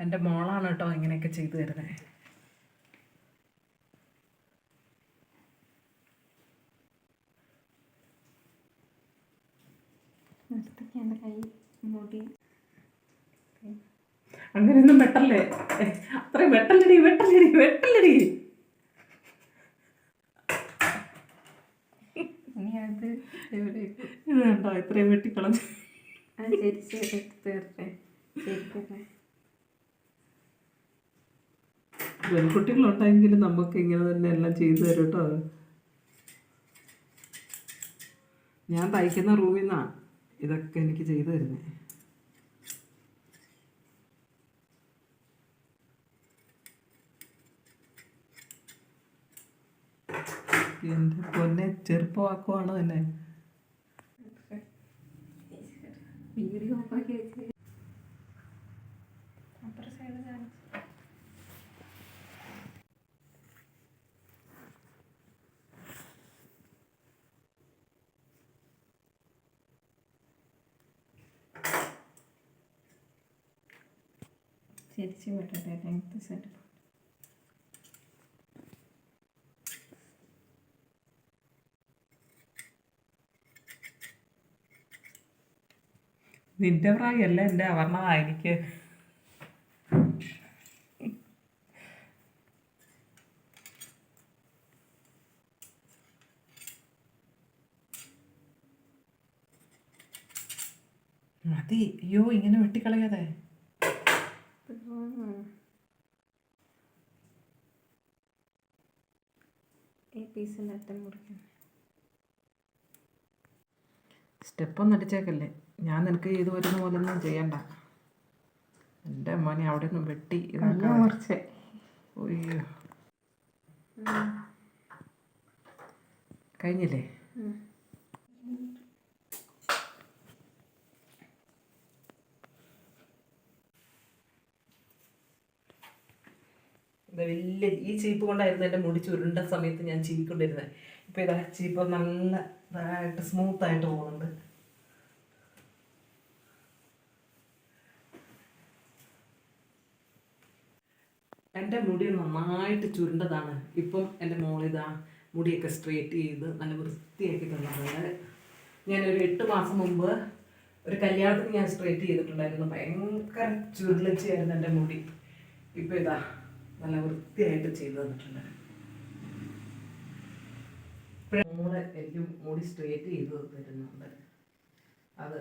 എൻ്റെ മോളാണ് കേട്ടോ ഇങ്ങനെയൊക്കെ ചെയ്തു തരുന്നത്. അങ്ങനെയൊന്നും വെട്ടല്ലേ, അത്രയും വെട്ടല്ലടി വെട്ടല്ലടി വെട്ടല്ലടി. ഇത് കണ്ടോ ഇത്രയും വെട്ടിക്കളഞ്ഞ്. പെൺകുട്ടികളുണ്ടെങ്കിലും നമുക്ക് ഇങ്ങനെ തന്നെ എല്ലാം ചെയ്തു തരും കേട്ടോ. ഞാൻ തയ്ക്കുന്ന റൂമിൽ നിന്നാണ് ഇതൊക്കെ എനിക്ക് ചെയ്തു തരുന്നത്. എൻ്റെ പൊന്നെ ചെറുപ്പമാക്കുവാണ് തന്നെ. തിരിച്ച് വിട്ടട്ടെ ലെങ്ത് സെറ്റ്. നിന്റെ പ്രായമല്ല എൻ്റെ അവർണതാ എനിക്ക്. മതി, അയ്യോ ഇങ്ങനെ വെട്ടിക്കളയാതെ. ഈ പീസിൻ്റെ അറ്റം മുറിക്കണം. സ്റ്റെപ്പൊന്നും അടിച്ചേക്കല്ലേ, ഞാൻ നിനക്ക് ചെയ്തു വരുന്ന പോലെ ഒന്നും ചെയ്യണ്ട. എൻ്റെ മോനെ അവിടെ ഒന്നും വെട്ടി ഇതൊക്കെ മുറിച്ച്. അയ്യോ കഴിഞ്ഞില്ലേ? വലിയ ഈ ചീപ്പ് കൊണ്ടായിരുന്നു എൻ്റെ മുടി ചുരുണ്ട സമയത്ത് ഞാൻ ചീവിക്കൊണ്ടിരുന്നത്. ഇപ്പം ഇതാ ചീപ്പ് നല്ല ഇതായിട്ട് സ്മൂത്തായിട്ട് പോകുന്നുണ്ട്. എൻ്റെ മുടി നന്നായിട്ട് ചുരുണ്ടതാണ്. ഇപ്പം എൻ്റെ മോളിതാ മുടിയൊക്കെ സ്ട്രേറ്റ് ചെയ്ത് നല്ല വൃത്തിയാക്കി തന്നിട്ടുണ്ട്. ഞാനൊരു 8 മാസം മുമ്പ് ഒരു കല്യാണത്തിന് ഞാൻ സ്ട്രേറ്റ് ചെയ്തിട്ടുണ്ടായിരുന്നു. ഭയങ്കര ചുരുളിച്ചായിരുന്നു എൻ്റെ മുടി. ഇപ്പം ഇതാ നല്ല വൃത്തിയായിട്ട് ചെയ്തു തന്നിട്ടുണ്ട്. ഇപ്പോഴും മോളെ എനിക്ക് മുടി സ്ട്രേറ്റ് ചെയ്ത് തരുന്നുണ്ട്. അത്